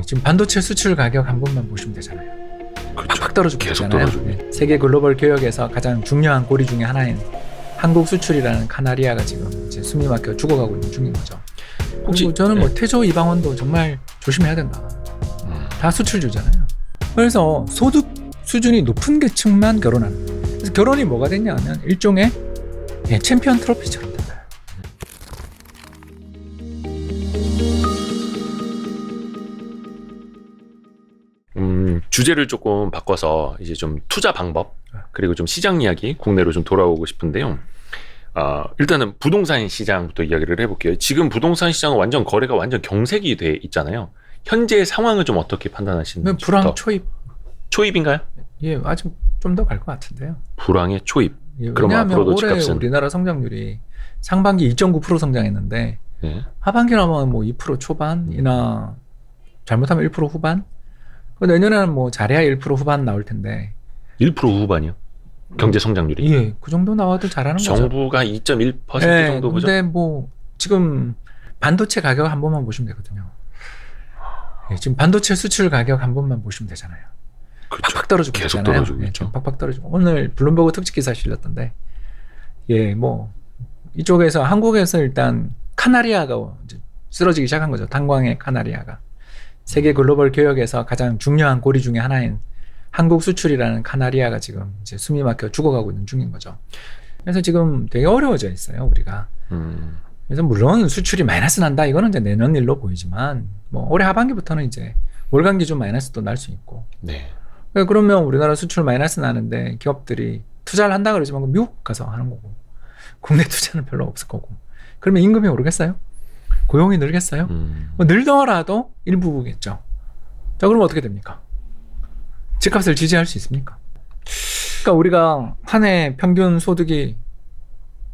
지금 반도체 수출 가격 한 번만 보시면 되잖아요. 그렇죠. 팍 떨어지고 계속 있잖아요. 떨어지고. 네. 세계 글로벌 교역에서 가장 중요한 고리 중에 하나인 한국 수출이라는 카나리아가 지금 이제 숨이 막혀 죽어가고 있는 중인 거죠. 혹시 그리고 저는 뭐 태조 이방원도 정말 조심해야 된다. 다 수출주잖아요. 그래서 소득 수준이 높은 계층만 결혼하는. 그래서 결혼이 뭐가 됐냐 하면 일종의 챔피언 트로피처럼 됐어요. 주제를 조금 바꿔서 이제 좀 투자 방법 그리고 좀 시장 이야기 국내로 좀 돌아오고 싶은데요. 일단은 부동산 시장부터 이야기를 해볼게요. 지금 부동산 시장은 완전 거래가 완전 경색이 돼 있잖아요. 현재 상황을 좀 어떻게 판단하시는지. 불황 초입. 초입인가요? 예, 아직 좀 더 갈 것 같은데요. 불황의 초입. 예, 그럼 왜냐하면 앞으로도 올해 집값은 우리나라 성장률이 상반기 2.9% 성장했는데 네. 하반기라면 뭐 2% 초반이나 잘못하면 1% 후반. 내년에는 뭐 잘해야 1% 후반 나올 텐데. 1% 후반이요? 경제 성장률이? 예, 그 정도 나와도 잘하는 거죠. 정부가 2.1% 예, 정도 보죠? 근데 뭐 지금 반도체 가격 한 번만 보시면 되거든요. 예, 지금 반도체 수출 가격 한 번만 보시면 되잖아요. 그렇죠. 팍팍 떨어지고 계속 있잖아요. 떨어지고 예, 있죠. 지금 팍팍 떨어지고 오늘 블룸버그 특집 기사 실렸던데, 예, 뭐 이쪽에서 한국에서 일단 카나리아가 이제 쓰러지기 시작한 거죠. 탄광의 카나리아가 세계 글로벌 교역에서 가장 중요한 고리 중에 하나인 한국 수출이라는 카나리아가 지금 이제 숨이 막혀 죽어가고 있는 중인 거죠. 그래서 지금 되게 어려워져 있어요, 우리가. 그래서 물론 수출이 마이너스 난다, 이거는 이제 내년 일로 보이지만, 뭐 올해 하반기부터는 이제 월간 기준 마이너스도 날 수 있고. 네. 그러면 우리나라 수출 마이너스 나는데 기업들이 투자를 한다 그러지만 미국 가서 하는 거고, 국내 투자는 별로 없을 거고. 그러면 임금이 오르겠어요? 고용이 늘겠어요? 뭐 늘더라도 일부겠죠. 자, 그럼 어떻게 됩니까? 집값을 지지할 수 있습니까? 그러니까 우리가 한 해 평균 소득이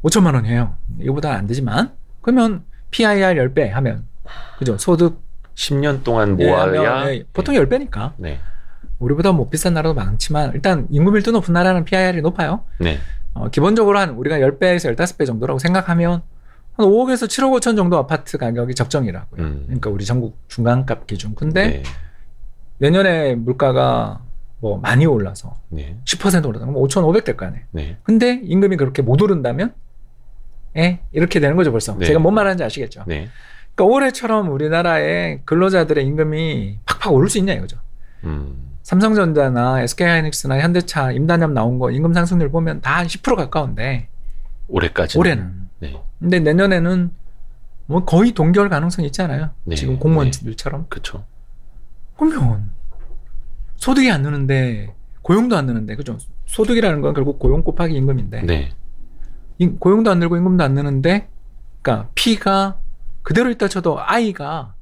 5천만 원이에요. 이거보다 안 되지만, 그러면 PIR 10배 하면, 그죠? 소득 10년 동안 모아야 보통 10배니까. 네. 우리보다 뭐 비싼 나라도 많지만 일단 임금밀도 높은 나라는 PIR이 높아요. 네. 기본적으로 한 우리가 10배에서 15배 정도라고 생각하면 한 5억에서 7억 5천 정도 아파트 가격이 적정이라고요. 그러니까 우리 전국 중간값 기준. 근데 네. 내년에 물가가 뭐 많이 올라서 네. 10% 오르다면 5,500 될 거 아니에요. 네. 근데 임금이 그렇게 못 오른다면 이렇게 되는 거죠 벌써. 네. 제가 뭔 말하는지 아시겠죠? 네. 그러니까 올해처럼 우리나라의 근로자들의 임금이 팍팍 오를 수 있냐 이거죠. 삼성전자나 SK하이닉스나 현대차 임단협 나온 거 임금 상승률 보면 다 한 10% 가까운데 올해까지. 올해는. 네. 근데 내년에는 뭐 거의 동결 가능성이 있잖아요. 네. 지금 공무원들처럼. 그렇죠. 그러면 소득이 안 느는데 고용도 안 느는데, 그죠? 소득이라는 건 결국 고용 곱하기 임금인데. 네. 고용도 안 늘고 임금도 안 느는데, 그러니까 P가 그대로 있다 쳐도 I가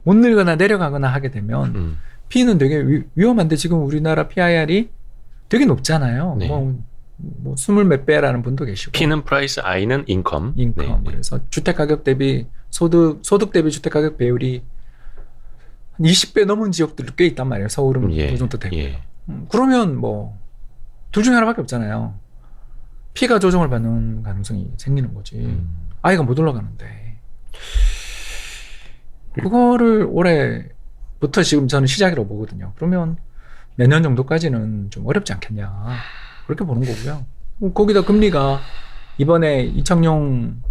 못 늘거나 내려가거나 하게 되면 P는 되게 위험한데, 지금 우리나라 PIR이 되게 높잖아요. 네. 뭐 20몇 배라는 분도 계시고. P는 프라이스, I는 인컴. 인컴. 네. 그래서 주택 가격 대비 소득 대비 주택 가격 배율이 한 20배 넘은 지역들도 꽤 있단 말이에요. 서울은 그 정도 되고. 예. 그러면 뭐 둘 중에 하나밖에 없잖아요. P가 조정을 받는 가능성이 생기는 거지. I가 못 올라가는데. 그거를 올해부터 지금 저는 시작이라고 보거든요. 그러면 내년 정도까지는 좀 어렵지 않겠냐, 그렇게 보는 거고요. 거기다 금리가 이번에 이창용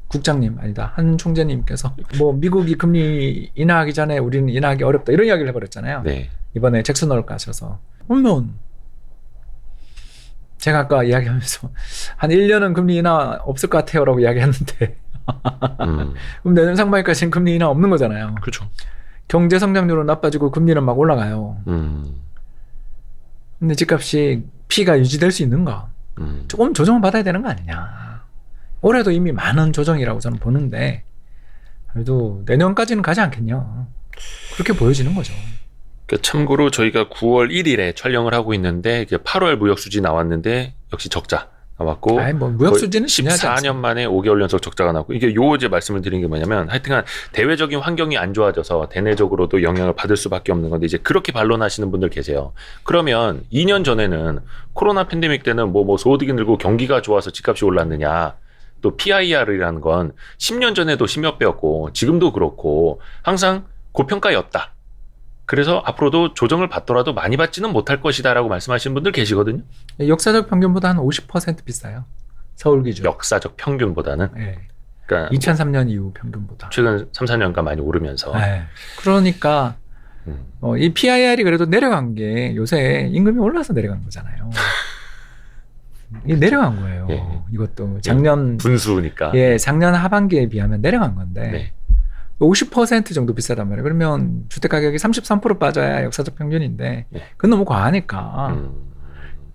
국장님, 아니다, 한 총재님께서 뭐 미국이 금리 인하하기 전에 우리는 인하하기 어렵다, 이런 이야기를 해버렸잖아요. 네. 이번에 이번에 잭슨홀 가셔서. 그러면 제가 아까 이야기하면서 한 1년은 금리 인하 없을 것 같아요 라고 이야기했는데 그럼 내년 상반기까지는 금리 인하 없는 거잖아요. 그렇죠. 경제 성장률은 나빠지고 금리는 막 올라가요. 근데 집값이 P가 유지될 수 있는가? 조금 조정을 받아야 되는 거 아니냐. 올해도 이미 많은 조정이라고 저는 보는데 그래도 내년까지는 가지 않겠냐, 그렇게 보여지는 거죠. 참고로 저희가 9월 1일에 촬영을 하고 있는데 8월 무역 수지 나왔는데 역시 적자 나왔고, 아니 뭐 무역 수지는 14년 만에 5개월 연속 적자가 나왔고, 이게 요 이제 말씀을 드린 게 뭐냐면, 하여튼간 대외적인 환경이 안 좋아져서 대내적으로도 영향을 받을 수밖에 없는 건데, 이제 그렇게 반론하시는 분들 계세요. 그러면 2년 전에는 코로나 팬데믹 때는 뭐 소득이 늘고 경기가 좋아서 집값이 올랐느냐, 또 PIR이라는 건 10년 전에도 10몇 배였고 지금도 그렇고 항상 고평가였다. 그래서 앞으로도 조정을 받더라도 많이 받지는 못할 것이다라고 말씀하시는 분들 계시거든요. 역사적 평균보다 한 50% 비싸요. 서울 기준. 역사적 평균보다는. 네. 그러니까 2003년 이후 평균보다. 최근 3, 4년간 많이 오르면서. 네. 그러니까 이 PIR이 그래도 내려간 게 요새 임금이 올라서 내려간 거잖아요. 이게 내려간 거예요. 예. 이것도 작년 분수니까. 예, 작년 하반기에 비하면 내려간 건데 네. 50% 정도 비싸단 말이에요. 그러면 주택 가격이 33% 빠져야 역사적 평균인데 네. 그건 너무 과하니까 음.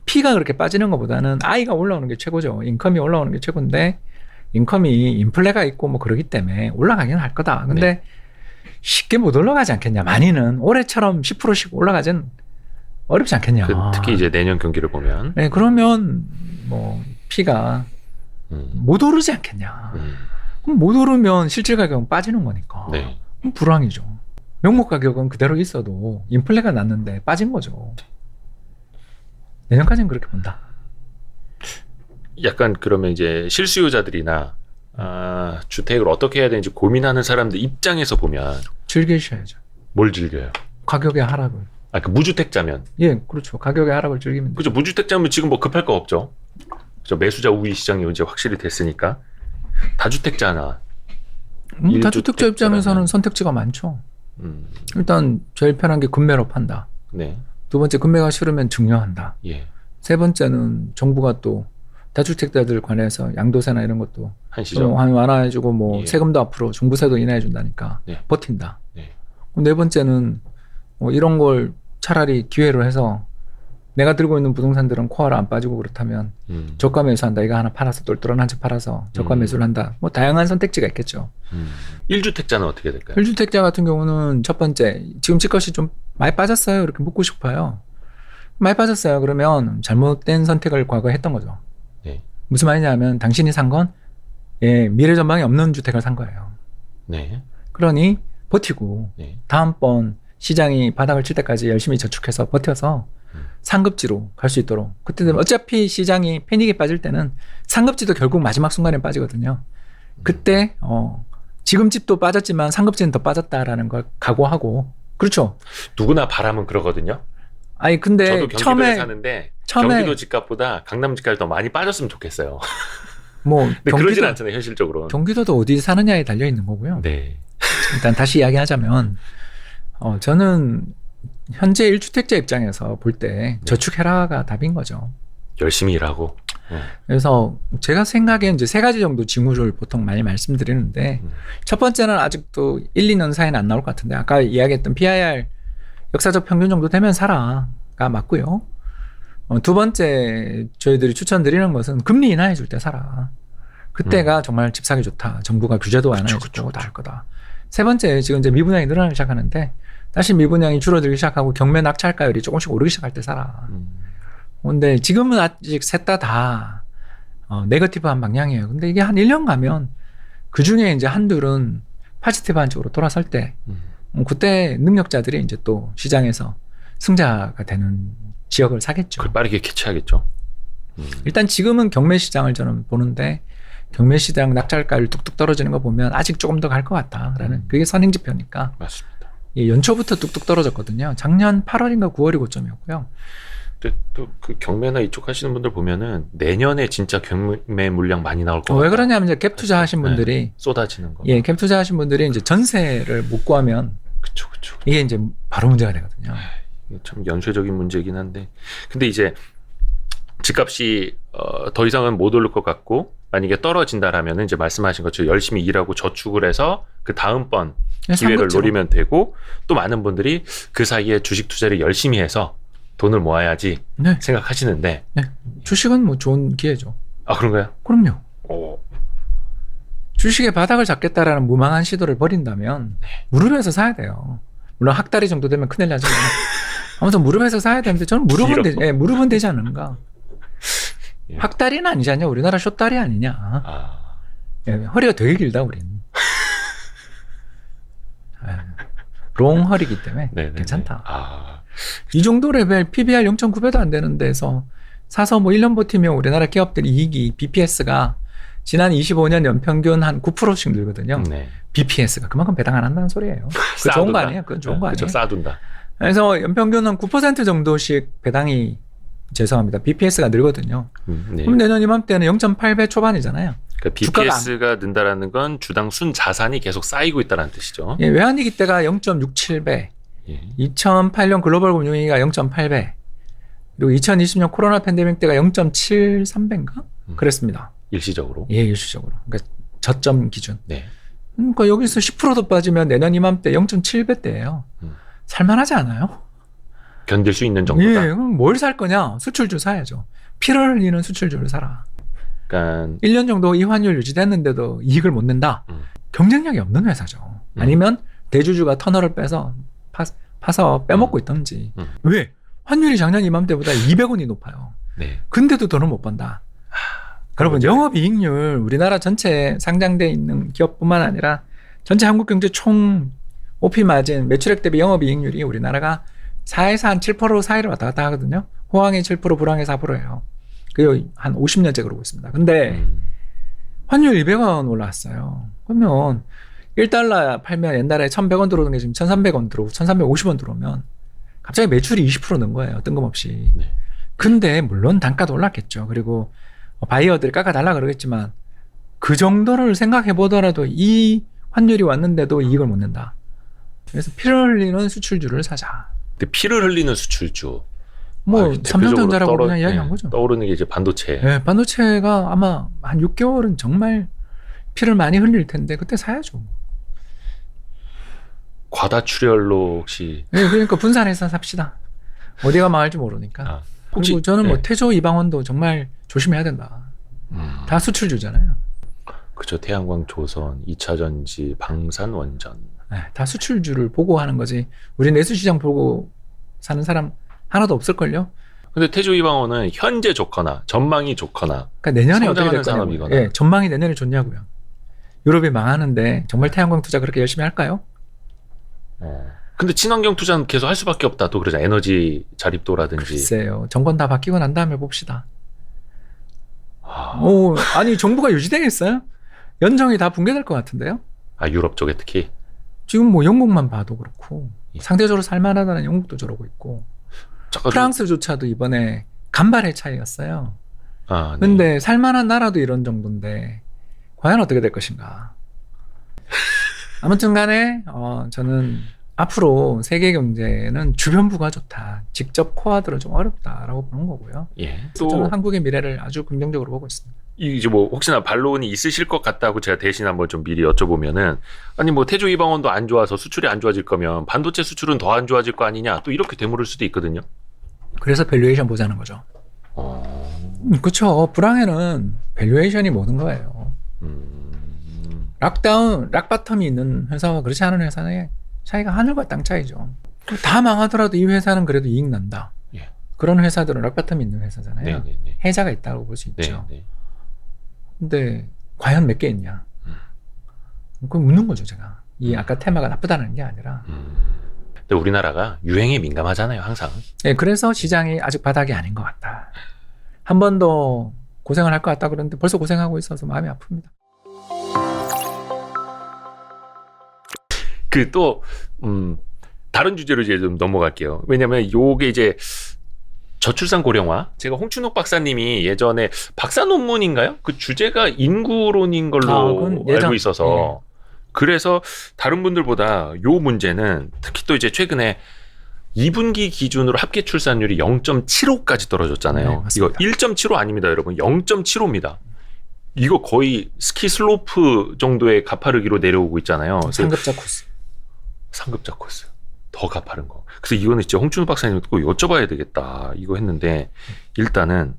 피가 그렇게 빠지는 것보다는 I가 올라오는 게 최고죠. 인컴이 올라오는 게 최고인데 인컴이 인플레가 있고 뭐 그러기 때문에 올라가긴 할 거다. 근데 네. 쉽게 못 올라가지 않겠냐. 많이는 올해처럼 10%씩 올라가진 어렵지 않겠냐. 특히 이제 내년 경기를 보면. 네, 그러면 뭐 피가 못 오르지 않겠냐. 그럼 못 오르면 실질 가격은 빠지는 거니까. 네. 그럼 불황이죠. 명목 가격은 그대로 있어도 인플레가 났는데 빠진 거죠. 내년까지는 그렇게 본다. 약간 그러면 이제 실수요자들이나 주택을 어떻게 해야 되는지 고민하는 사람들 입장에서 보면 즐기셔야죠. 뭘 즐겨요? 가격의 하락을. 그 무주택자면. 예, 그렇죠. 가격의 하락을 즐기면 되죠. 그죠. 무주택자면 지금 뭐 급할 거 없죠. 그죠. 매수자 우위 시장이 이제 확실히 됐으니까. 다주택자나. 다주택자 입장에서는 선택지가 많죠. 일단 제일 편한 게 금매로 판다. 네. 두 번째, 금매가 싫으면 증여한다. 예. 세 번째는 정부가 또 다주택자들 관해서 양도세나 이런 것도 한시죠. 완화해주고 뭐 예. 세금도 앞으로 종부세도 인하해준다니까 네. 버틴다. 네. 네 번째는 뭐 이런 걸 차라리 기회로 해서 내가 들고 있는 부동산들은 코어를 안 빠지고 그렇다면 저가 매수한다. 이거 하나 팔아서 똘똘한 한 채 팔아서 저가 매수를 한다. 뭐 다양한 선택지가 있겠죠. 1주택자는 어떻게 될까요? 1주택자 같은 경우는 첫 번째, 지금 집값이 좀 많이 빠졌어요. 이렇게 묻고 싶어요. 많이 빠졌어요. 그러면 잘못된 선택을 과거에 했던 거죠. 네. 무슨 말이냐면 당신이 산 건 미래 전망이 없는 주택을 산 거예요. 네. 그러니 버티고 네. 다음번 시장이 바닥을 칠 때까지 열심히 저축해서 버텨서 상급지로 갈 수 있도록. 그때 되면 어차피 시장이 패닉에 빠질 때는 상급지도 결국 마지막 순간에 빠지거든요. 그때 지금 집도 빠졌지만 상급지는 더 빠졌다라는 걸 각오하고. 그렇죠. 누구나 바람은 그러거든요. 아니 근데 저도 경기도에 사는데 처음에 경기도 집값보다 강남 집값이 더 많이 빠졌으면 좋겠어요. 뭐 근데 그러진 않잖아요, 현실적으로. 경기도도 어디 사느냐에 달려 있는 거고요. 네. 일단 다시 이야기하자면 저는 현재 1주택자 입장에서 볼 때 저축해라가 답인 거죠. 열심히 일하고. 그래서 제가 생각엔 이제 세 가지 정도 징후를 보통 많이 말씀드리는데 첫 번째는 아직도 1, 2년 사이는 안 나올 것 같은데 아까 이야기했던 PIR 역사적 평균 정도 되면 사라가 맞고요. 두 번째 저희들이 추천드리는 것은 금리 인하해 줄 때 사라. 그때가 정말 집 사기 좋다. 정부가 규제도 완화해 주고 다 할 거다. 세 번째, 지금 이제 미분양이 늘어나기 시작하는데 다시 미분양이 줄어들기 시작하고 경매 낙찰가율이 조금씩 오르기 시작할 때 사라. 근데 지금은 아직 셋 다 네거티브한 방향이에요. 근데 이게 한 1년 가면 그 중에 이제 한둘은 파지티브한 쪽으로 돌아설 때 그때 능력자들이 이제 또 시장에서 승자가 되는 지역을 사겠죠. 그걸 빠르게 캐치하겠죠. 일단 지금은 경매 시장을 저는 보는데 경매 시장 낙찰가율 뚝뚝 떨어지는 거 보면 아직 조금 더 갈 것 같다라는 그게 선행지표니까. 맞습니다. 연초부터 뚝뚝 떨어졌거든요. 작년 8월인가 9월이 고점이었고요. 근데 또 그 경매나 이쪽 하시는 분들 보면은 내년에 진짜 경매 물량 많이 나올 것 같아요. 왜 그러냐면 이제 갭 투자하신 분들이 쏟아지는 거. 갭 투자하신 분들이 이제 전세를 못 구하면 그쵸. 이게 이제 바로 문제가 되거든요. 이게 참 연쇄적인 문제이긴 한데, 근데 이제 집값이 더 이상은 못 오를 것 같고 만약에 떨어진다라면 이제 말씀하신 것처럼 열심히 일하고 저축을 해서 그 다음번 기회를 상급지로. 노리면 되고, 또 많은 분들이 그 사이에 주식 투자를 열심히 해서 돈을 모아야지 네. 생각하시는데. 네. 주식은 뭐 좋은 기회죠. 아, 그런가요? 그럼요. 오. 주식의 바닥을 잡겠다라는 무망한 시도를 벌인다면 무릎에서 사야 돼요. 물론 학다리 정도 되면 큰일 나지만 아무튼 무릎에서 사야 되는데 저는 무릎은 되지 않는가. 예. 학다리는 아니지 않냐. 우리나라 숏다리 아니냐. 허리가 되게 길다 우린. 롱 허리기 때문에 네네네. 괜찮다. 이 정도 레벨 PBR 0.9배도 안 되는 데서 사서 뭐 1년 버티면 우리나라 기업들 이익이 BPS가 지난 25년 연평균 한 9%씩 늘거든요. 네. BPS가 그만큼 배당 안 한다는 소리예요. 그거 좋은 거 아니에요? 그건 좋은 거 아니에요? 그렇죠. 쌓아둔다. 그래서 연평균은 9% 정도씩 배당이 죄송합니다. BPS가 늘거든요. 네. 그럼 내년 이맘때는 0.8배 초반이잖아요. 그러니까 주가가 BPS가 는다라는 건 주당 순 자산이 계속 쌓이고 있다는 뜻이죠. 예, 외환위기 때가 0.67배, 예. 2008년 글로벌 금융위기가 0.8배, 그리고 2020년 코로나 팬데믹 때가 0.73배인가? 그랬습니다. 일시적으로. 예, 일시적으로. 그러니까 저점 기준. 네. 그러니까 여기서 10%도 빠지면 내년 이맘때 0.7배대예요. 살만하지 않아요? 견딜 수 있는 정도다. 예, 그럼 뭘 살 거냐? 수출주 사야죠. 피를 흘리는 수출주를 사라. 그러니까 1년 정도 이 환율 유지됐는데도 이익을 못 낸다. 경쟁력이 없는 회사죠. 아니면 대주주가 터널을 빼서 파서 빼먹고 있던지. 왜? 환율이 작년 이맘때보다 200원이 높아요. 네. 근데도 돈을 못 번다. 여러분, 영업이익률 우리나라 전체 상장돼 있는 기업뿐만 아니라 전체 한국경제 총 OP 마진, 매출액 대비 영업이익률이 우리나라가 4에서 한 7% 사이를 왔다 갔다 하거든요. 호황이 7%, 불황이 4%예요. 그게 한 50년째 그러고 있습니다. 근데 환율 200원 올랐어요. 그러면 1달러 팔면 옛날에 1,100원 들어오는 게 지금 1,300원 들어오고 1,350원 들어오면 갑자기 매출이 20% 는 거예요. 뜬금없이. 네. 근데 물론 단가도 올랐겠죠. 그리고 바이어들이 깎아달라 그러겠지만 그 정도를 생각해 보더라도 이 환율이 왔는데도 이익을 못 낸다. 그래서 피를 흘리는 수출주를 사자. 근데 피를 흘리는 수출주. 뭐 삼성전자라고 그냥 이야기한 네, 거죠. 떠오르는 게 이제 반도체. 네, 반도체가 아마 한 6개월은 정말 피를 많이 흘릴 텐데 그때 사야죠. 과다출혈로 혹시 네, 그러니까 분산해서 삽시다. 어디가 망할지 모르니까. 혹시 그리고 저는 뭐 네. 태조 이방원도 정말 조심해야 된다. 다 수출주잖아요. 그죠. 태양광, 조선, 2차 전지, 방산, 원전. 네, 다 수출주를 보고 하는 거지. 우리 내수시장 보고 사는 사람 하나도 없을걸요? 근데 태조 이방원은 현재 좋거나 전망이 좋거나 그러니까 내년에 어떻게 성장하는 될 거냐고요. 산업이거나. 예, 전망이 내년에 좋냐고요. 유럽이 망하는데 정말 태양광 투자 그렇게 열심히 할까요? 근데 친환경 투자는 계속 할 수밖에 없다. 또 그러잖아. 에너지 자립도라든지. 글쎄요. 정권 다 바뀌고 난 다음에 봅시다. 아, 아니 정부가 유지되겠어요? 연정이 다 붕괴될 것 같은데요? 유럽 쪽에 특히. 지금 뭐 영국만 봐도 그렇고 예. 상대적으로 살만하다는 영국도 저러고 있고 잠깐 프랑스조차도 이번에 간발의 차이였어요. 네. 근데 살만한 나라도 이런 정도인데 과연 어떻게 될 것인가. 아무튼 간에 저는 앞으로 세계 경제는 주변부가 좋다. 직접 코아들은 좀 어렵다라고 보는 거고요. 예. 저는 또 한국의 미래를 아주 긍정적으로 보고 있습니다. 이제 뭐 혹시나 반론이 있으실 것 같다고 제가 대신 한번 좀 미리 여쭤보면은 아니 뭐 태조 이방원도 안 좋아서 수출이 안 좋아질 거면 반도체 수출은 더 안 좋아질 거 아니냐 또 이렇게 되물을 수도 있거든요. 그래서 밸류에이션 보자는 거죠. 그렇죠. 불황에는 밸류에이션이 모든 거예요. 락바텀이 있는 회사와 그렇지 않은 회사의 차이가 하늘과 땅 차이죠. 다 망하더라도 이 회사는 그래도 이익 난다. 예. 그런 회사들은 락바텀이 있는 회사잖아요. 네네네. 해자가 있다고 볼 수 있죠. 네. 근데 과연 몇 개 있냐? 그건 묻는 거죠, 제가. 이 아까 테마가 나쁘다는 게 아니라. 근데 우리나라가 유행에 민감하잖아요, 항상. 네, 그래서 시장이 아직 바닥이 아닌 것 같다. 한 번 더 고생을 할 것 같다 그러는데 벌써 고생하고 있어서 마음이 아픕니다. 다른 주제로 이제 좀 넘어갈게요. 왜냐면 요게 이제 저출산 고령화. 제가 홍춘욱 박사님이 예전에 박사 논문인가요? 그 주제가 인구론인 걸로 그건 예전, 알고 있어서. 그래서 다른 분들보다 요 문제는 특히 또 이제 최근에 2분기 기준으로 합계 출산율이 0.75까지 떨어졌잖아요. 네, 이거 맞습니다. 1.75 아닙니다, 여러분. 0.75입니다. 이거 거의 스키 슬로프 정도의 가파르기로 내려오고 있잖아요. 상급자 코스. 상급자 코스. 더 가파른 거. 그래서 이거는 진짜 홍춘욱 박사님 꼭 여쭤봐야 되겠다. 이거 했는데 일단은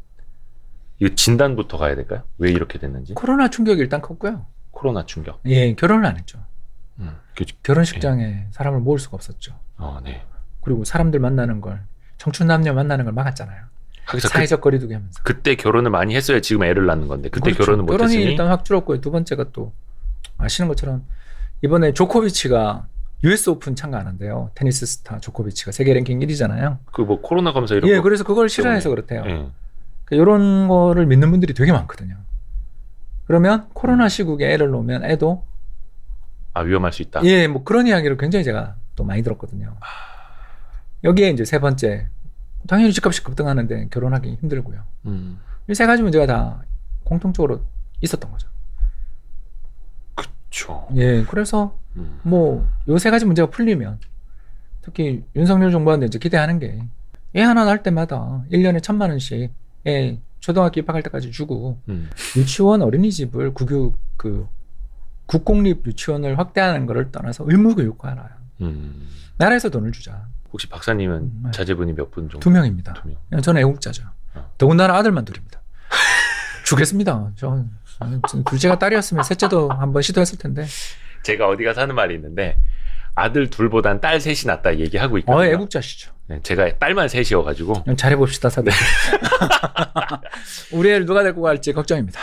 이거 진단부터 가야 될까요? 왜 이렇게 됐는지. 코로나 충격이 일단 컸고요. 코로나 충격. 예, 결혼을 안 했죠. 그- 결혼식장에 사람을 모을 수가 없었죠. 네. 그리고 사람들 만나는 걸, 청춘 남녀 만나는 걸 막았잖아요. 하기서 사회적 거리두기 하면서. 그때 결혼을 많이 했어야 지금 애를 낳는 건데 그때 그렇죠. 결혼을 못 결혼이 했으니 일단 확 줄었고요. 두 번째가 또 아시는 것처럼 이번에 조코비치가 US 오픈 참가하는데요. 테니스 스타 조코비치가 세계 랭킹 1위잖아요. 그 뭐 코로나 검사 이런 예, 거. 그래서 그걸 싫어해서 그렇대요. 예. 이런 거를 믿는 분들이 되게 많거든요. 그러면 코로나 시국에 애를 놓으면 애도 위험할 수 있다. 예, 뭐 그런 이야기를 굉장히 제가 또 많이 들었거든요. 여기에 이제 세 번째, 당연히 집값이 급등하는데 결혼하기 힘들고요. 이 세 가지 문제가 다 공통적으로 있었던 거죠. 그렇죠. 예, 그래서 뭐 요 세 가지 문제가 풀리면 특히 윤석열 정부한테 이제 기대하는 게 애 하나 낳을 때마다 1년에 1,000만 원씩 애 초등학교 입학할 때까지 주고 유치원 어린이집을 국공립 유치원을 확대하는 거를 떠나서 의무교육화하라. 나라에서 돈을 주자. 혹시 박사님은 자제분이 몇 분 정도? 2명입니다. 2명. 저는 애국자죠. 더군다나 아들만 둘입니다. 주겠습니다. 저 둘째가 딸이었으면 셋째도 한번 시도했을 텐데. 제가 어디 가서 하는 말이 있는데 아들 둘보단 딸 셋이 낫다 얘기하고 있거든요. 애국자시죠. 네, 제가 딸만 셋이어가지고. 잘해봅시다, 사들. 우리 애를 누가 데리고 갈지 걱정입니다.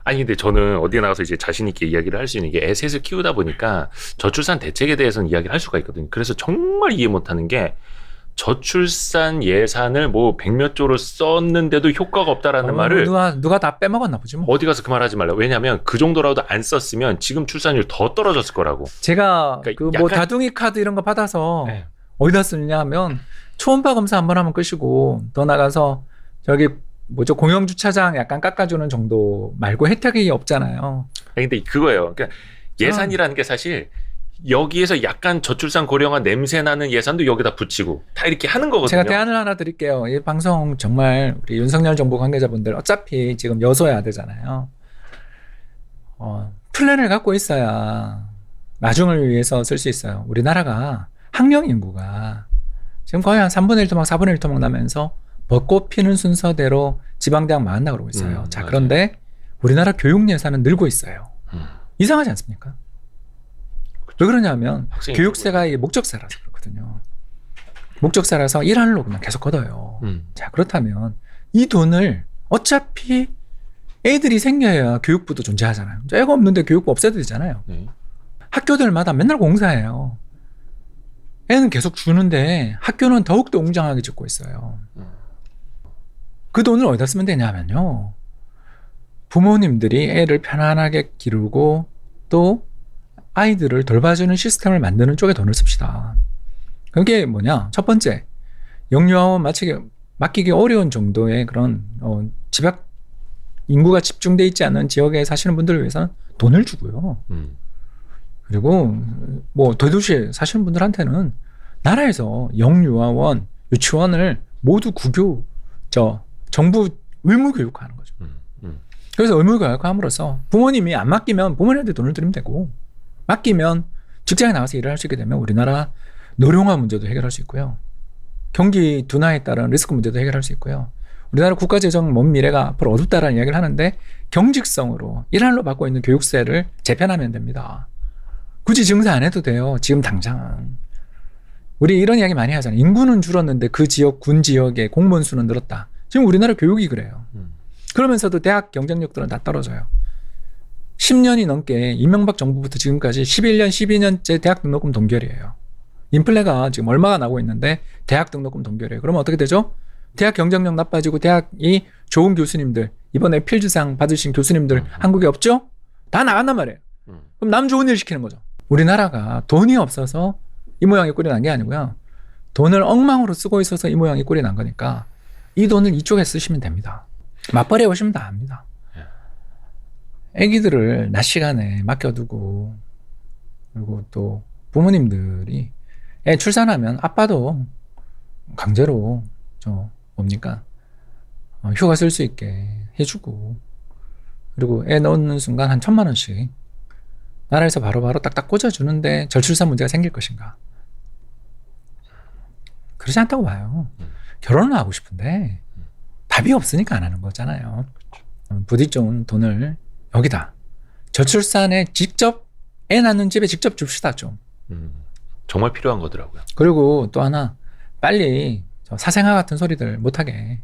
아니 근데 저는 어디에 나가서 이제 자신 있게 이야기를 할 수 있는 게 애 셋을 키우다 보니까 저출산 대책에 대해서는 이야기를 할 수가 있거든요. 그래서 정말 이해 못하는 게 저출산 예산을 뭐 100몇 조를 썼는데도 효과가 없다라는 말을 누가 다 빼먹었나 보지 뭐. 어디 가서 그 말 하지 말라. 왜냐하면 그 정도라도 안 썼으면 지금 출산율 더 떨어졌을 거라고. 제가 그러니까 뭐 약간- 다둥이 카드 이런 거 받아서 네. 어디다 쓰느냐 하면 초음파 검사 한번 하면 끝이고 더 나가서 저기 뭐죠 공영주차장 약간 깎아주는 정도 말고 혜택이 없잖아요. 아니, 근데 그거예요. 그러니까 예산이라는 게 사실 여기에서 약간 저출산 고령화 냄새 나는 예산도 여기다 붙이고 다 이렇게 하는 거거든요. 제가 대안을 하나 드릴게요. 이 방송 정말 우리 윤석열 정부 관계자분들 어차피 지금 여소야 되잖아요. 플랜을 갖고 있어야 나중을 위해서 쓸 수 있어요. 우리나라가 학령 인구가 지금 거의 한 3분의 1 토막 4분의 1 토막 나면서 벚꽃 피는 순서대로 지방대학 망한다고 그러고 있어요. 자, 맞아요. 그런데 우리나라 교육 예산은 늘고 있어요. 이상하지 않습니까? 왜 그러냐면 학생이 교육세가 이게 목적세라서 그렇거든요. 목적세라서 일환으로 그냥 계속 걷어요. 자, 그렇다면 이 돈을 어차피 애들이 생겨야 교육부도 존재하잖아요. 애가 없는데 교육부 없애도 되잖아요. 네. 학교들마다 맨날 공사해요. 애는 계속 주는데 학교는 더욱더 웅장하게 짓고 있어요. 그 돈을 어디다 쓰면 되냐면요. 부모님들이 애를 편안하게 기르고 또 아이들을 돌봐주는 시스템을 만드는 쪽에 돈을 씁시다. 그게 뭐냐? 첫 번째, 영유아원 맡기기 어려운 정도의 그런 집약 인구가 집중돼 있지 않은 지역에 사시는 분들을 위해서는 돈을 주고요. 그리고 뭐 대도시에 사시는 분들한테는 나라에서 영유아원, 유치원을 모두 정부 의무 교육화하는 거죠. 그래서 의무 교육화함으로써 부모님이 안 맡기면 부모님한테 돈을 드리면 되고 맡기면 직장에 나가서 일을 할 수 있게 되면 우리나라 노령화 문제도 해결할 수 있고요. 경기 둔화에 따른 리스크 문제도 해결할 수 있고요. 우리나라 국가재정 먼 미래가 앞으로 어둡다라는 이야기를 하는데 경직성으로 일환으로 받고 있는 교육세를 재편하면 됩니다. 굳이 증세 안 해도 돼요. 지금 당장. 우리 이런 이야기 많이 하잖아요. 인구는 줄었는데 그 지역, 군 지역의 공무원 수는 늘었다. 지금 우리나라 교육이 그래요. 그러면서도 대학 경쟁력들은 다 떨어져요. 10년이 넘게 이명박 정부부터 지금까지 11년, 12년째 대학 등록금 동결이에요. 인플레가 지금 얼마가 나고 있는데 대학 등록금 동결이에요. 그러면 어떻게 되죠? 대학 경쟁력 나빠지고 대학이 좋은 교수님들, 이번에 필즈상 받으신 교수님들 한국에 없죠? 다 나간단 말이에요. 그럼 남 좋은 일 시키는 거죠. 우리나라가 돈이 없어서 이 모양이 꼴이 난 게 아니고요. 돈을 엉망으로 쓰고 있어서 이 모양이 꼴이 난 거니까 이 돈을 이쪽에 쓰시면 됩니다. 맞벌이해 보시면 다 압니다. 애기들을 낮 시간에 맡겨두고 그리고 또 부모님들이 애 출산하면 아빠도 강제로 휴가 쓸 수 있게 해주고 그리고 애 넣는 순간 한 1,000만 원씩 나라에서 바로바로 딱딱 꽂아주는데 저출산 문제가 생길 것인가? 그러지 않다고 봐요. 결혼은 하고 싶은데 답이 없으니까 안 하는 거잖아요. 부디 좀 돈을 여기다 저출산에 직접 애 낳는 집에 직접 줍시다 좀. 정말 필요한 거더라고요. 그리고 또 하나 빨리 사생아 같은 소리들 못하게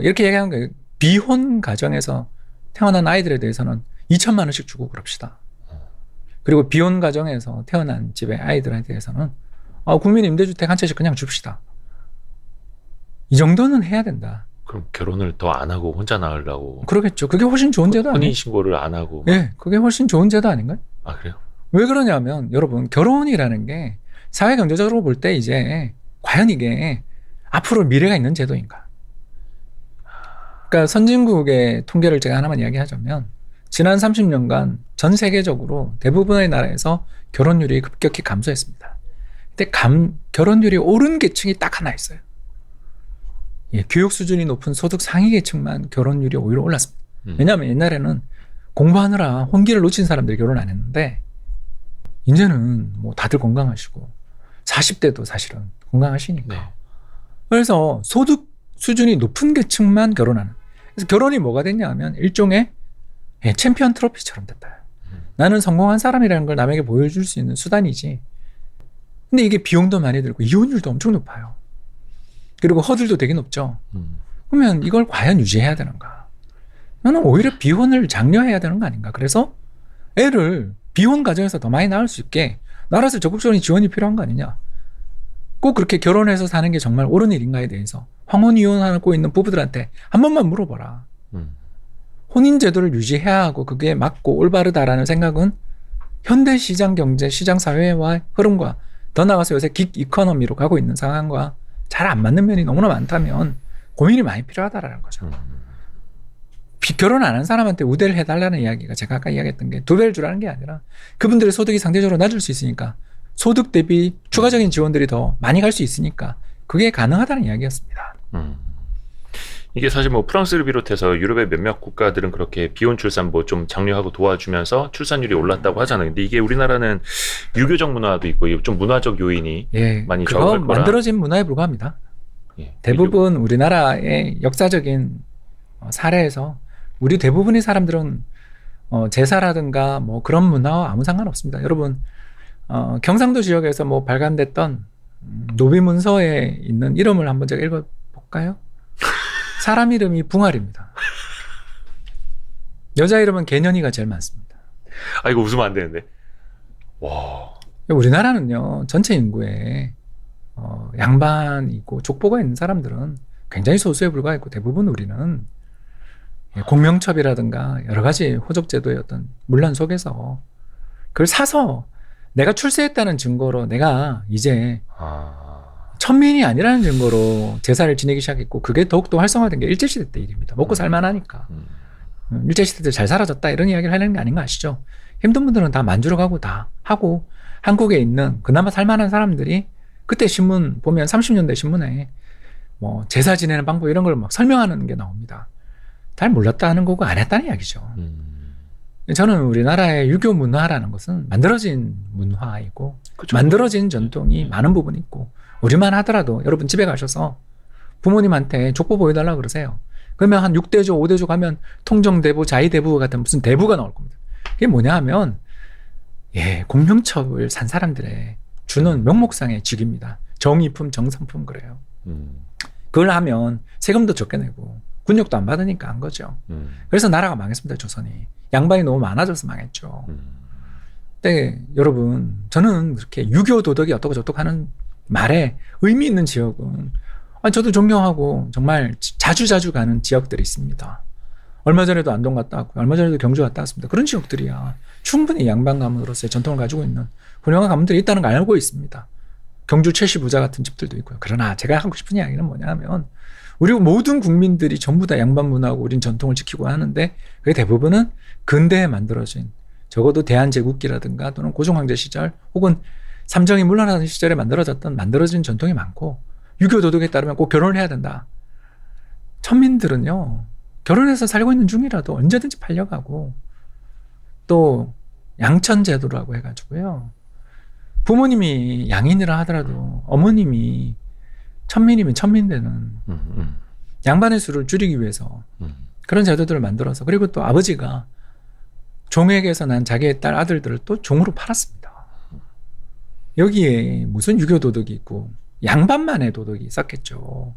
이렇게 얘기하는 거예요. 비혼 가정에서 태어난 아이들에 대해서는 2,000만 원씩 주고 그럽시다. 그리고 비혼 가정에서 태어난 집의 아이들에 대해서는 국민 임대주택 한 채씩 그냥 줍시다. 이 정도는 해야 된다. 그럼 결혼을 더 안 하고 혼자 낳으려고 그러겠죠. 그게 훨씬 좋은 제도 아니에요? 혼인신고를 안 하고 예, 그게 훨씬 좋은 제도 아닌가요? 아 그래요? 왜 그러냐면 여러분 결혼이라는 게 사회 경제적으로 볼 때 이제 과연 이게 앞으로 미래가 있는 제도인가? 그러니까 선진국의 통계를 제가 하나만 이야기하자면 지난 30년간 전 세계적으로 대부분의 나라에서 결혼율이 급격히 감소했습니다. 근데 결혼율이 오른 계층이 딱 하나 있어요. 예, 교육 수준이 높은 소득 상위 계층만 결혼율이 오히려 올랐습니다. 왜냐하면 옛날에는 공부하느라 혼기를 놓친 사람들이 결혼 안 했는데 이제는 뭐 다들 건강하시고 40대도 사실은 건강하시니까. 네. 그래서 소득 수준이 높은 계층만 결혼하는. 그래서 결혼이 뭐가 됐냐 하면 일종의 챔피언 트로피처럼 됐다. 나는 성공한 사람이라는 걸 남에게 보여줄 수 있는 수단이지. 근데 이게 비용도 많이 들고 이혼율도 엄청 높아요. 그리고 허들도 되게 높죠. 그러면 이걸 과연 유지해야 되는가? 나는 오히려 비혼을 장려해야 되는 거 아닌가? 그래서 애를 비혼 가정에서 더 많이 낳을 수 있게 나라에서 적극적인 지원이 필요한 거 아니냐? 꼭 그렇게 결혼해서 사는 게 정말 옳은 일인가에 대해서 황혼 이혼하고 있는 부부들한테 한 번만 물어보라. 혼인 제도를 유지해야 하고 그게 맞고 올바르다라는 생각은 현대 시장 경제, 시장 사회와 흐름과 더 나아가서 요새 긱 이코노미로 가고 있는 상황과 잘 안 맞는 면이 너무나 많다면 고민이 많이 필요하다라는 거죠. 결혼 안 한 사람한테 우대를 해달라는 이야기가 제가 아까 이야기했던 게 두 배를 주라는 게 아니라 그분들의 소득이 상대적으로 낮을 수 있으니까 소득 대비 추가적인 지원들이 더 많이 갈 수 있으니까 그게 가능하다는 이야기였습니다. 이게 사실 뭐 프랑스를 비롯해서 유럽의 몇몇 국가들은 그렇게 비혼 출산 뭐 좀 장려하고 도와주면서 출산율이 올랐다고 하잖아요. 근데 이게 우리나라는 유교적 문화도 있고 좀 문화적 요인이 많이 그거 적을 거라. 만들어진 문화에 불과합니다. 예. 대부분 우리나라의 역사적인 사례에서 우리 대부분의 사람들은 제사라든가 뭐 그런 문화와 아무 상관없습니다. 여러분 경상도 지역에서 뭐 발간됐던 노비 문서에 있는 이름을 한번 제가 읽어볼까요? 사람 이름이 붕알입니다. 여자 이름은 개년이가 제일 많습니다. 아 이거 웃으면 안 되는데. 와. 우리나라는요 전체 인구에 양반이고 족보가 있는 사람들은 굉장히 소수에 불과했고 대부분 우리는 공명첩이라든가 여러 가지 호적제도의 어떤 문란 속에서 그걸 사서 내가 출세했다는 증거로 내가 이제 천민이 아니라는 증거로 제사를 지내기 시작했고 그게 더욱더 활성화된 게 일제시대 때 일입니다. 먹고 살만하니까. 일제시대 때 잘 살아졌다 이런 이야기를 하려는 게 아닌 거 아시죠? 힘든 분들은 다 만주러 가고 다 하고 한국에 있는 그나마 살만한 사람들이 그때 신문 보면 30년대 신문에 뭐 제사 지내는 방법 이런 걸 막 설명하는 게 나옵니다. 잘 몰랐다는 거고 안 했다는 이야기죠. 저는 우리나라의 유교 문화라는 것은 만들어진 문화이고 그쵸. 만들어진 전통이 많은 부분이 있고 우리만 하더라도 여러분 집에 가셔서 부모님한테 족보 보여달라고 그러세요. 그러면 한 6대조 5대조 가면 통정대부 자의대부 같은 무슨 대부가 나올 겁니다. 그게 뭐냐 하면 공명첩을 산 사람들의 주는 명목상의 직입니다. 정의품 정산품 그래요. 그걸 하면 세금도 적게 내고 군역도 안 받으니까 한 거죠. 그래서 나라가 망했습니다. 조선이. 양반이 너무 많아져서 망했죠. 근데 여러분 저는 그렇게 유교 도덕이 어떻고 저떻고 하는 말에 의미 있는 지역은 저도 존경하고 정말 자주 가는 지역들이 있습니다. 얼마 전에도 안동 갔다 왔고 얼마 전에도 경주 갔다 왔습니다. 그런 지역들이야 충분히 양반 가문으로서의 전통을 가지고 있는 훌륭한 가문들이 있다는 걸 알고 있습니다. 경주 최씨 부자 같은 집들도 있고요. 그러나 제가 하고 싶은 이야기는 뭐냐 하면 우리 모든 국민들이 전부 다 양반 문화하고 우린 전통을 지키고 하는데 그게 대부분은 근대에 만들어진 적어도 대한제국기라든가 또는 고종황제 시절 혹은 삼정이 물러나던 시절에 만들어진 전통이 많고 유교 도덕에 따르면 꼭 결혼을 해야 된다. 천민들은요 결혼해서 살고 있는 중이라도 언제든지 팔려가고 또 양천제도라고 해가지고요 부모님이 양인이라 하더라도 어머님이 천민이면 천민되는 양반의 수를 줄이기 위해서 그런 제도들을 만들어서 그리고 또 아버지가 종에게서 난 자기의 딸 아들들을 또 종으로 팔았습니다. 여기에 무슨 유교 도덕이 있고 양반만의 도덕이 있었겠죠.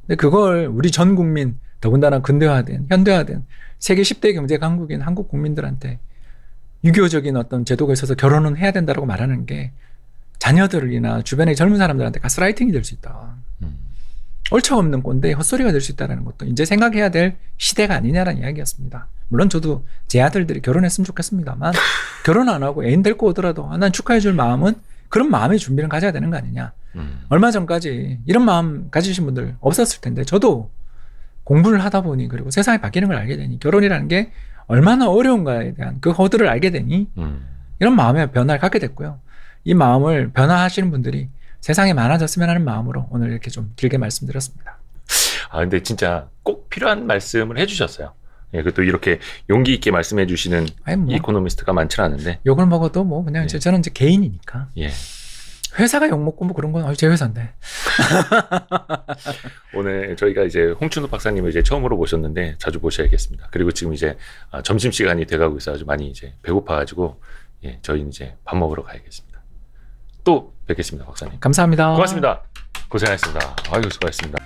근데 그걸 우리 전 국민 더군다나 근대화된 현대화된 세계 10대 경제 강국인 한국 국민들한테 유교적인 어떤 제도가 있어서 결혼은 해야 된다고 말하는 게 자녀들이나 주변의 젊은 사람들한테 가스라이팅이 될 수 있다. 얼척없는 꼰대 헛소리가 될 수 있다는 것도 이제 생각해야 될 시대가 아니냐라는 이야기였습니다. 물론 저도 제 아들들이 결혼했으면 좋겠습니다만 결혼 안 하고 애인 데리고 오더라도 난 축하해 줄 마음은 그런 마음의 준비를 가져야 되는 거 아니냐. 얼마 전까지 이런 마음 가지신 분들 없었을 텐데 저도 공부를 하다 보니 그리고 세상이 바뀌는 걸 알게 되니 결혼이라는 게 얼마나 어려운가에 대한 그 허들을 알게 되니 이런 마음의 변화를 갖게 됐고요. 이 마음을 변화하시는 분들이 세상에 많아졌으면 하는 마음으로 오늘 이렇게 좀 길게 말씀드렸습니다. 아, 근데 진짜 꼭 필요한 말씀을 해주셨어요. 예, 그또 이렇게 용기 있게 말씀해 주시는 아니 뭐 이코노미스트가 많지 않은데. 욕을 먹어도 뭐 그냥 예. 저는 이제 개인이니까 예. 회사가 욕 먹고 뭐 그런 건 제 회사인데. 오늘 저희가 이제 홍춘욱 박사님을 이제 처음으로 모셨는데 자주 모셔야겠습니다. 그리고 지금 이제 점심 시간이 돼가고 있어가지고 많이 이제 배고파가지고 예, 저희는 이제 밥 먹으러 가야겠습니다. 또 뵙겠습니다, 박사님. 감사합니다. 고맙습니다. 고생하셨습니다. 아이고, 수고하셨습니다.